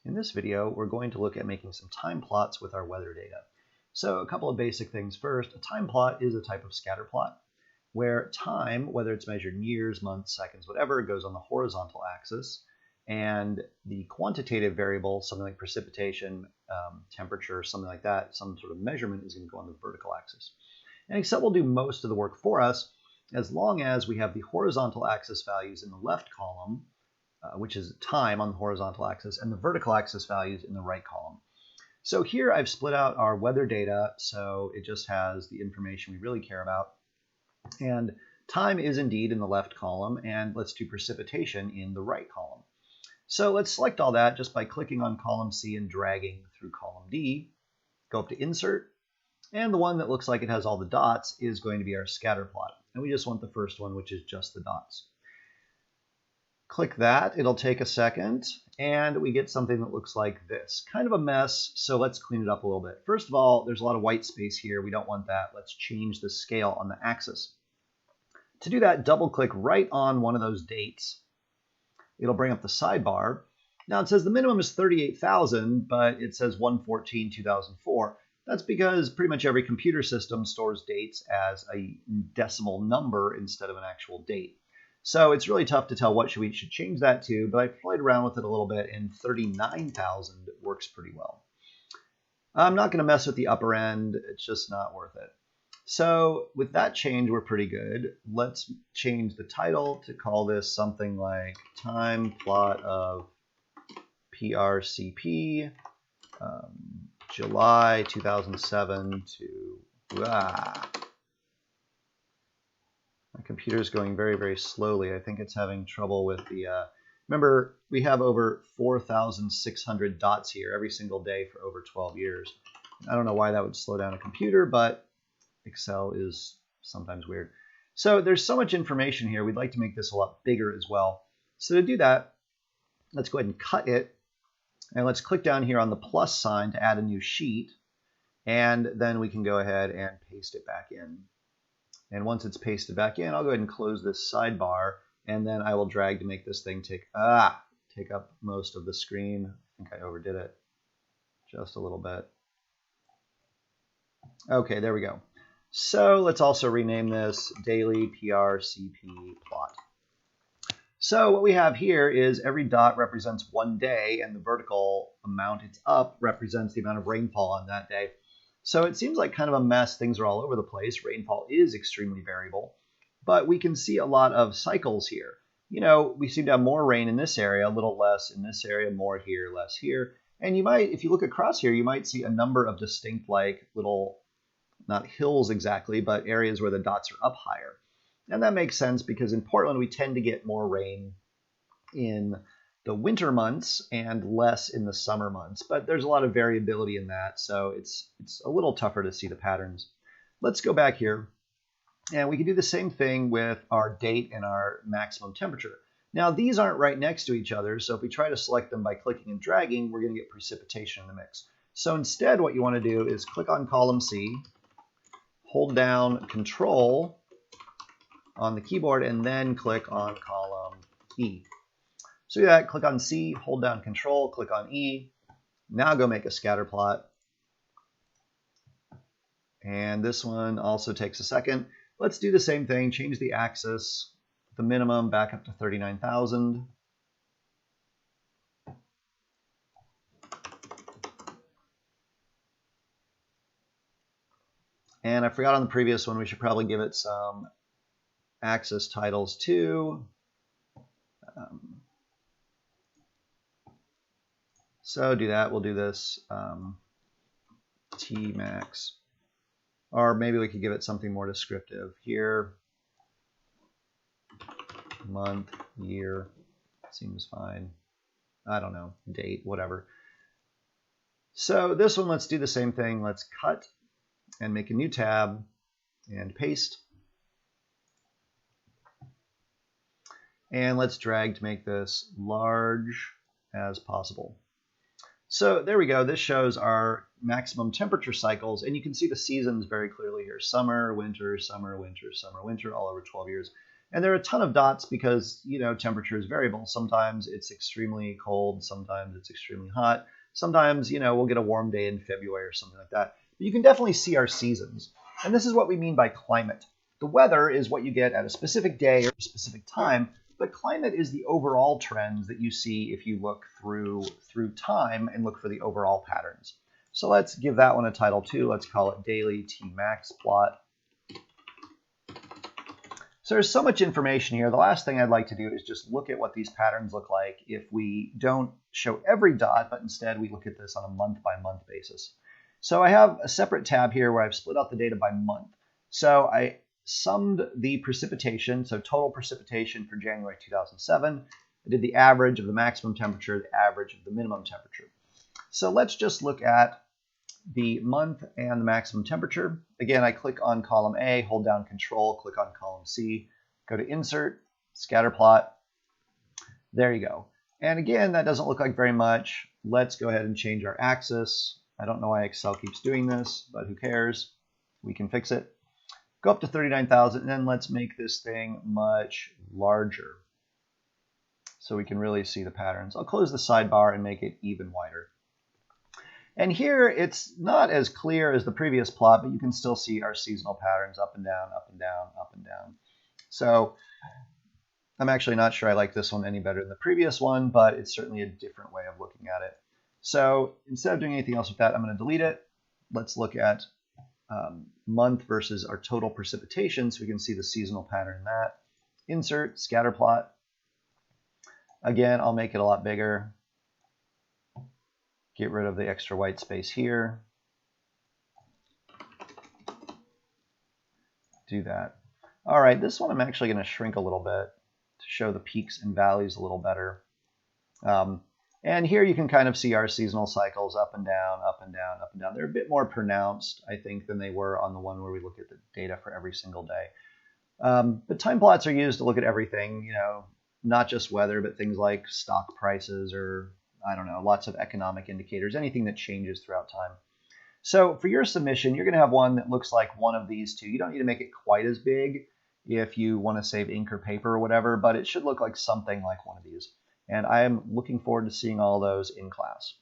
In this video, we're going to look at making some time plots with our weather data. So a couple of basic things first. A time plot is a type of scatter plot where time, whether it's measured in years, months, seconds, whatever, goes on the horizontal axis, and the quantitative variable, something like precipitation, temperature, something like that, some sort of measurement, is going to go on the vertical axis. And Excel will do most of the work for us as long as we have the horizontal axis values in the left column, which is time on the horizontal axis, and the vertical axis values in the right column. So here I've split out our weather data so it just has the information we really care about. And time is indeed in the left column, and let's do precipitation in the right column. So let's select all that just by clicking on column C and dragging through column D. Go up to Insert, and the one that looks like it has all the dots is going to be our scatter plot. And we just want the first one, which is just the dots. Click that, it'll take a second, and we get something that looks like this. Kind of a mess, so let's clean it up a little bit. First of all, there's a lot of white space here. We don't want that. Let's change the scale on the axis. To do that, double-click right on one of those dates. It'll bring up the sidebar. Now it says the minimum is 38,000, but it says 1/14/2004. That's because pretty much every computer system stores dates as a decimal number instead of an actual date. So it's really tough to tell what we should change that to, but I played around with it a little bit, and 39,000 works pretty well. I'm not going to mess with the upper end. It's just not worth it. So with that change, we're pretty good. Let's change the title to call this something like Time Plot of PRCP, July 2007 to... My computer's going very, very slowly. I think it's having trouble with the... Remember, we have over 4,600 dots here every single day for over 12 years. I don't know why that would slow down a computer, but Excel is sometimes weird. So there's so much information here. We'd like to make this a lot bigger as well. So to do that, let's go ahead and cut it. And let's click down here on the plus sign to add a new sheet. And then we can go ahead and paste it back in. And once it's pasted back in, I'll go ahead and close this sidebar, and then I will drag to make this thing take up most of the screen. I think I overdid it just a little bit. Okay, there we go. So let's also rename this Daily PRCP Plot. So what we have here is every dot represents one day, and the vertical amount it's up represents the amount of rainfall on that day. So it seems like kind of a mess. Things are all over the place. Rainfall is extremely variable, but we can see a lot of cycles here. You know, we seem to have more rain in this area, a little less in this area, more here, less here. And you might, if you look across here, you might see a number of distinct, like little, not hills exactly, but areas where the dots are up higher. And that makes sense because in Portland, we tend to get more rain in the winter months and less in the summer months, but there's a lot of variability in that, so it's a little tougher to see the patterns. Let's go back here, and we can do the same thing with our date and our maximum temperature. Now these aren't right next to each other, so if we try to select them by clicking and dragging, we're going to get precipitation in the mix. So instead what you want to do is click on column C, hold down Control on the keyboard, and then click on column E. So do that, click on C, hold down Control, click on E. Now go make a scatter plot. And this one also takes a second. Let's do the same thing, change the axis, the minimum back up to 39,000. And I forgot on the previous one, we should probably give it some axis titles too. So do that. We'll do this Tmax. Or maybe we could give it something more descriptive. Here, month, year, seems fine. I don't know, date, whatever. So this one, let's do the same thing. Let's cut and make a new tab and paste. And let's drag to make this large as possible. So there we go. This shows our maximum temperature cycles, and you can see the seasons very clearly here. Summer, winter, summer, winter, summer, winter, all over 12 years. And there are a ton of dots because, temperature is variable. Sometimes it's extremely cold, sometimes it's extremely hot. Sometimes, we'll get a warm day in February or something like that. But you can definitely see our seasons. And this is what we mean by climate. The weather is what you get at a specific day or a specific time, but climate is the overall trends that you see if you look through time and look for the overall patterns. So let's give that one a title too. Let's call it Daily Tmax Plot. So there's so much information here. The last thing I'd like to do is just look at what these patterns look like if we don't show every dot, but instead we look at this on a month-by-month basis. So I have a separate tab here where I've split out the data by month. So I summed the precipitation, so total precipitation for January 2007. I did the average of the maximum temperature, the average of the minimum temperature. So let's just look at the month and the maximum temperature. Again, I click on column A, hold down Control, click on column C, go to Insert, Scatter Plot. There you go. And again, that doesn't look like very much. Let's go ahead and change our axis. I don't know why Excel keeps doing this, but who cares? We can fix it. Go up to 39,000, and then let's make this thing much larger so we can really see the patterns. I'll close the sidebar and make it even wider. And here it's not as clear as the previous plot, but you can still see our seasonal patterns up and down, up and down, up and down. So I'm actually not sure I like this one any better than the previous one, but it's certainly a different way of looking at it. So instead of doing anything else with that, I'm going to delete it. Let's look at month versus our total precipitation so we can see the seasonal pattern in that. Insert, Scatter Plot. Again, I'll make it a lot bigger. Get rid of the extra white space here. Do that. All right, this one I'm actually going to shrink a little bit to show the peaks and valleys a little better. And here you can kind of see our seasonal cycles up and down, up and down, up and down. They're a bit more pronounced, I think, than they were on the one where we look at the data for every single day. But time plots are used to look at everything, not just weather, but things like stock prices or, I don't know, lots of economic indicators, anything that changes throughout time. So for your submission, you're going to have one that looks like one of these two. You don't need to make it quite as big if you want to save ink or paper or whatever, but it should look like something like one of these. And I am looking forward to seeing all those in class.